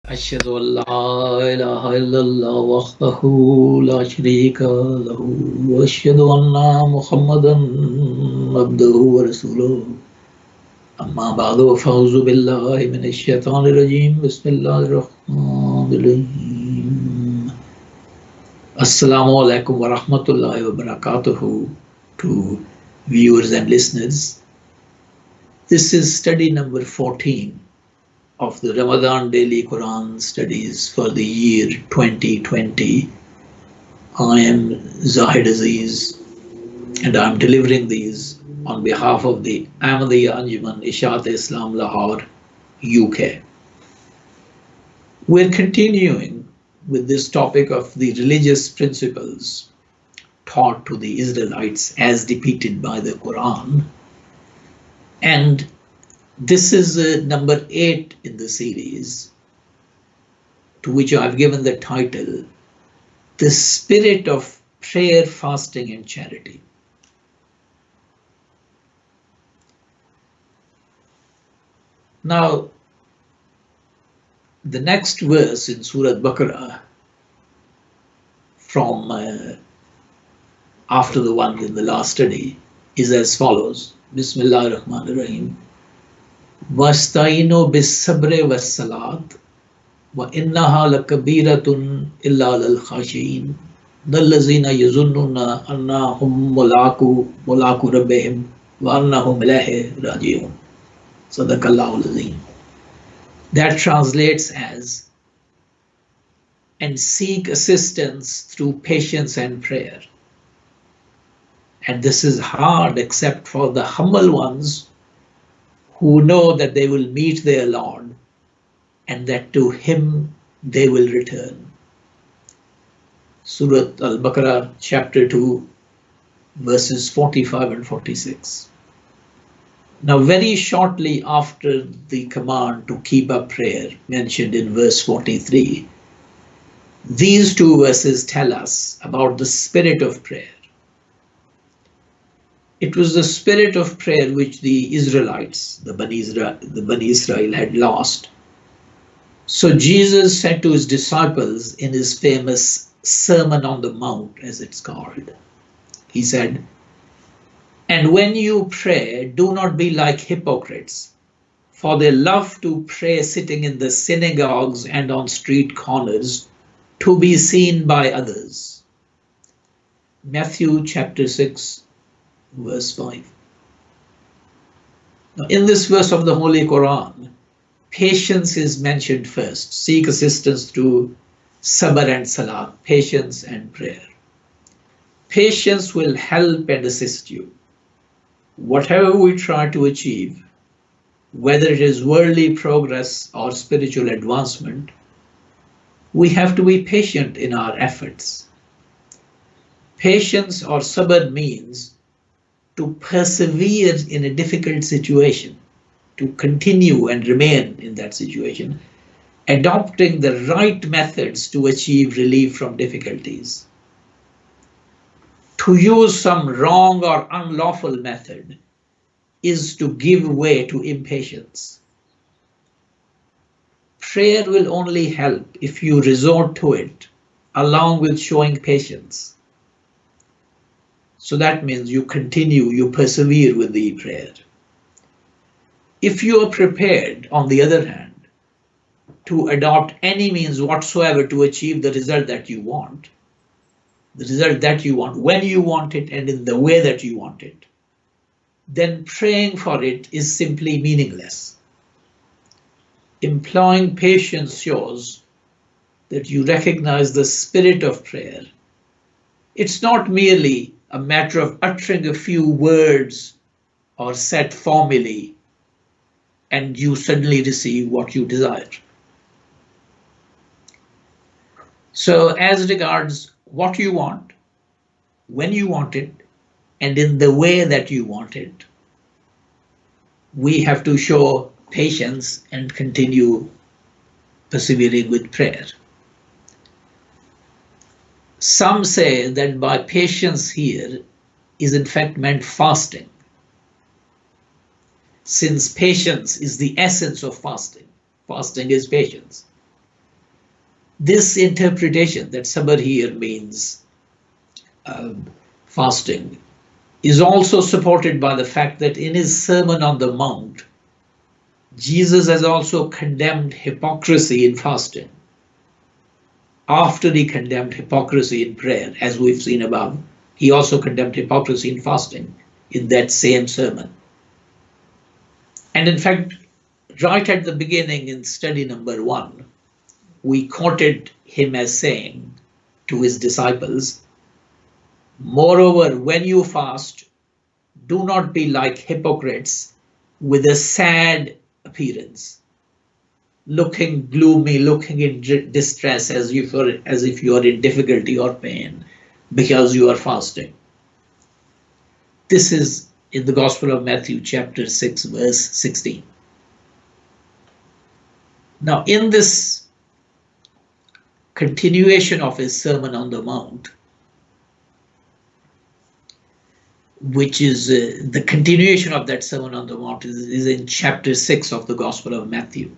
أشهد أن لا إله إلا الله وحده لا شريك له وأشهد أن محمدا عبده ورسوله أما بعد فأعوذ بالله من الشيطان الرجيم بسم الله الرحمن الرحيم Assalamu alaikum wa rahmatullahi wa barakatuhu to viewers and listeners. This is study number 14 of the Ramadan Daily Quran studies for the year 2020. I am Zahid Aziz and I am delivering these on behalf of the Ahmadiyya Anjuman Ishat Islam Lahore, UK. We're continuing with this topic of the religious principles taught to the Israelites as depicted by the Quran. And this is number 8 in the series, to which I've given the title, The Spirit of Prayer, Fasting and Charity. Now, the next verse in Surah Baqarah, from after the one in the last study, is as follows. Bismillah ar-Rahman ar-Rahim. وَاسْتَعِينُوا بِالصَّبْرِ وَالصَّلَاةِ وَإِنَّهَا لَكَبِيرَةٌ إِلَّا لِلْخَاشِعِينَ الَّذِينَ يَظُنُّونَ أَنَّهُم مُّلَاقُو رَبِّهِمْ وَأَنَّهُمْ إِلَيْهِ رَاجِعُونَ صدق الله العظيم. That translates as, and seek assistance through patience and prayer. And this is hard except for the humble ones who know that they will meet their Lord and that to Him they will return. Surah Al-Baqarah, chapter 2, verses 45 and 46. Now, very shortly after the command to keep up prayer, mentioned in verse 43, these two verses tell us about the spirit of prayer. It was the spirit of prayer which the Israelites, the Bani Israel had lost. So Jesus said to his disciples in his famous Sermon on the Mount, as it's called, he said, "And when you pray, do not be like hypocrites, for they love to pray sitting in the synagogues and on street corners to be seen by others." Matthew chapter 6, verse 5. Now, in this verse of the Holy Quran, patience is mentioned first. Seek assistance through sabr and salat, patience and prayer. Patience will help and assist you. Whatever we try to achieve, whether it is worldly progress or spiritual advancement, we have to be patient in our efforts. Patience or sabr means to persevere in a difficult situation, to continue and remain in that situation, adopting the right methods to achieve relief from difficulties. To use some wrong or unlawful method is to give way to impatience. Prayer will only help if you resort to it along with showing patience. So that means you continue, you persevere with the prayer. If you are prepared, on the other hand, to adopt any means whatsoever to achieve the result that you want, when you want it and in the way that you want it, then praying for it is simply meaningless. Employing patience shows that you recognize the spirit of prayer. It's not merely a matter of uttering a few words or set formulae and you suddenly receive what you desire. So as regards what you want, when you want it, and in the way that you want it, we have to show patience and continue persevering with prayer. Some say that by patience here is in fact meant fasting, since patience is the essence of fasting. Fasting is patience. This interpretation that sabr here means fasting is also supported by the fact that in his Sermon on the Mount, Jesus has also condemned hypocrisy in fasting. After he condemned hypocrisy in prayer, as we've seen above, he also condemned hypocrisy in fasting in that same sermon. And in fact, right at the beginning in study number 1, we quoted him as saying to his disciples, "Moreover, when you fast, do not be like hypocrites with a sad appearance, looking gloomy, looking in distress as if you are in difficulty or pain because you are fasting." This is in the Gospel of Matthew chapter 6 verse 16. Now in this continuation of his Sermon on the Mount, which is the continuation of that Sermon on the Mount is in chapter 6 of the Gospel of Matthew.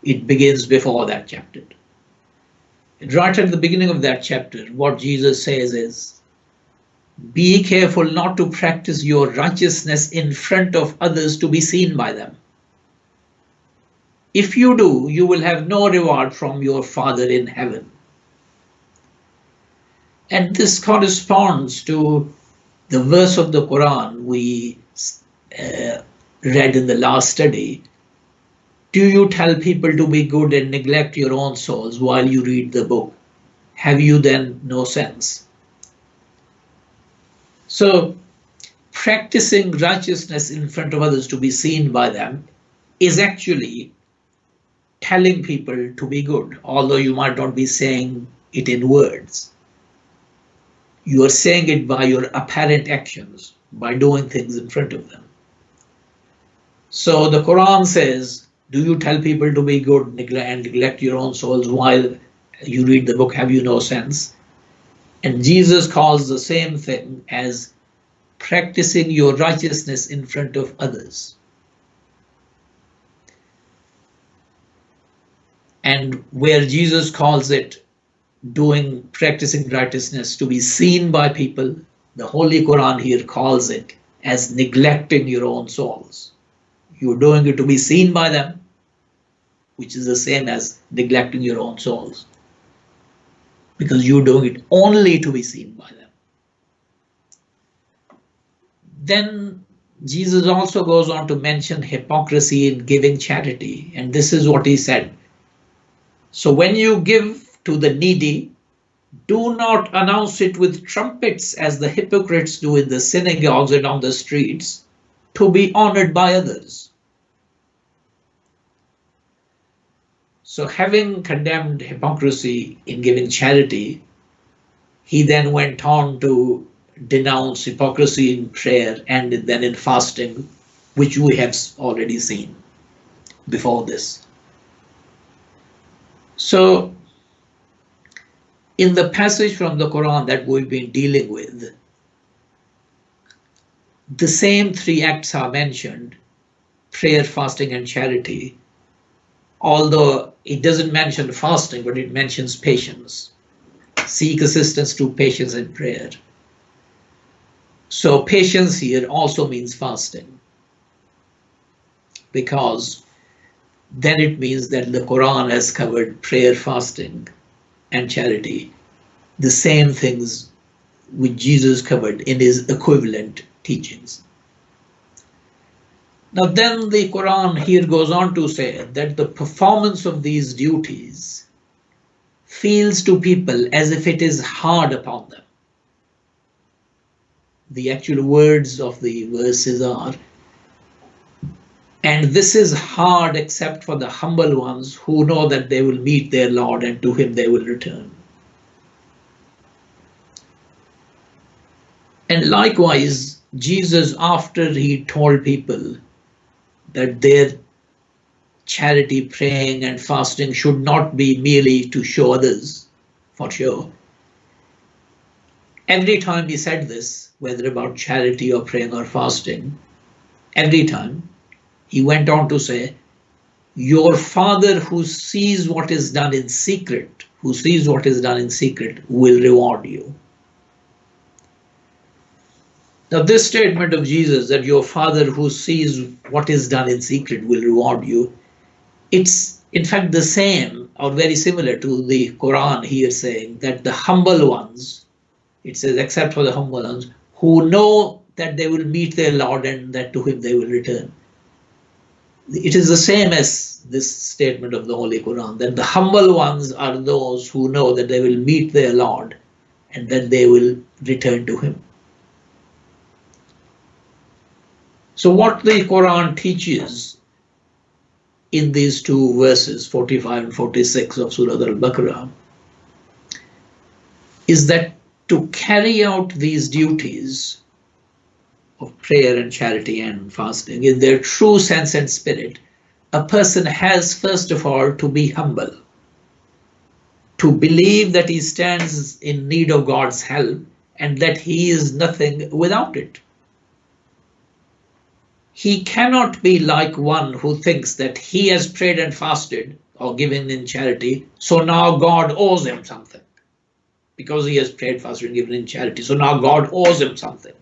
It begins before that chapter. And right at the beginning of that chapter, what Jesus says is, "Be careful not to practice your righteousness in front of others to be seen by them. If you do, you will have no reward from your Father in heaven." And this corresponds to the verse of the Quran we read in the last study. "Do you tell people to be good and neglect your own souls while you read the book? Have you then no sense?" So, practicing righteousness in front of others to be seen by them is actually telling people to be good, although you might not be saying it in words. You are saying it by your apparent actions, by doing things in front of them. So the Quran says, "Do you tell people to be good and neglect your own souls while you read the book? Have you no sense?" And Jesus calls the same thing as practicing your righteousness in front of others. And where Jesus calls it practicing righteousness to be seen by people, the Holy Quran here calls it as neglecting your own souls. You're doing it to be seen by them, which is the same as neglecting your own souls, because you're doing it only to be seen by them. Then Jesus also goes on to mention hypocrisy in giving charity, and this is what he said. "So when you give to the needy, do not announce it with trumpets as the hypocrites do in the synagogues and on the streets, to be honored by others." So having condemned hypocrisy in giving charity, he then went on to denounce hypocrisy in prayer and then in fasting, which we have already seen before this. So in the passage from the Quran that we've been dealing with, the same 3 acts are mentioned: prayer, fasting, and charity, although it doesn't mention fasting, but it mentions patience. Seek assistance through patience and prayer. So patience here also means fasting, because then it means that the Quran has covered prayer, fasting, and charity, the same things which Jesus covered in his equivalent teachings. Now then the Quran here goes on to say that the performance of these duties feels to people as if it is hard upon them. The actual words of the verses are, "And this is hard except for the humble ones who know that they will meet their Lord and to him they will return." And likewise, Jesus, after he told people that their charity, praying and fasting should not be merely to show others for show, every time he said this, whether about charity or praying or fasting, every time he went on to say, "Your Father who sees what is done in secret who sees what is done in secret will reward you. Now, this statement of Jesus that your Father who sees what is done in secret will reward you, it's in fact the same or very similar to the Quran here saying that the humble ones, it says, except for the humble ones, who know that they will meet their Lord and that to him they will return. It is the same as this statement of the Holy Quran, that the humble ones are those who know that they will meet their Lord and that they will return to him. So what the Quran teaches in these two verses, 45 and 46 of Surah Al-Baqarah, is that to carry out these duties of prayer and charity and fasting in their true sense and spirit, a person has first of all to be humble, to believe that he stands in need of God's help and that he is nothing without it. He cannot be like one who thinks that he has prayed and fasted or given in charity, so now God owes him something. Because he has prayed, fasted, and given in charity, so now God owes him something.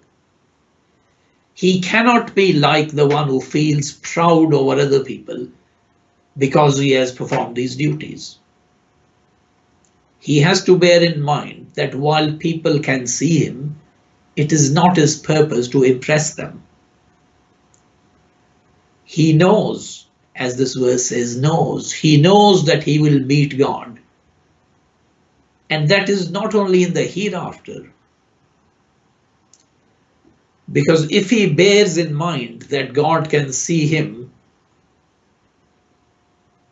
He cannot be like the one who feels proud over other people because he has performed these duties. He has to bear in mind that while people can see him, it is not his purpose to impress them. He knows, as this verse says, he knows that he will meet God. And that is not only in the hereafter, because if he bears in mind that God can see him,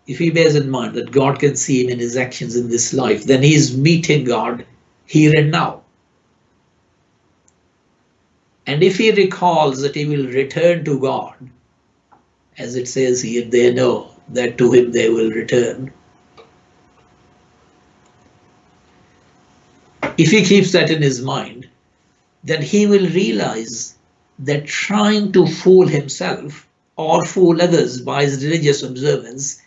if he bears in mind that God can see him in his actions in this life, then he is meeting God here and now. And if he recalls that he will return to God, as it says here, they know that to him they will return. If he keeps that in his mind, then he will realize that trying to fool himself or fool others by his religious observance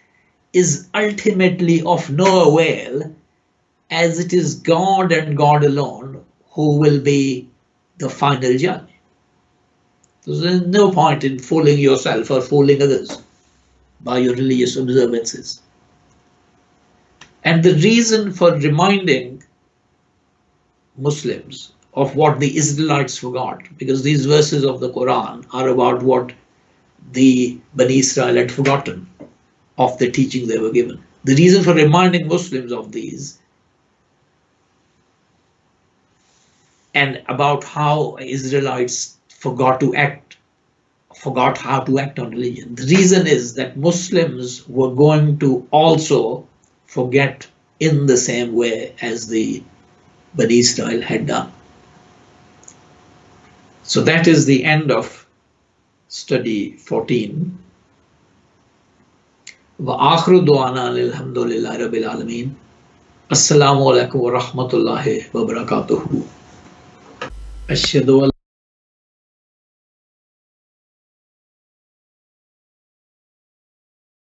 is ultimately of no avail, as it is God and God alone who will be the final judge. So there's no point in fooling yourself or fooling others by your religious observances. And the reason for reminding Muslims of what the Israelites forgot, because these verses of the Quran are about what the Bani Israel had forgotten of the teaching they were given. The reason for reminding Muslims of these and about how Israelites forgot how to act on religion. The reason is that Muslims were going to also forget in the same way as the Bani Israel had done. So that is the end of study 14. وآخر دعوانا الحمد لله رب العالمين. السلام عليكم ورحمة الله وبركاته. أشهد أن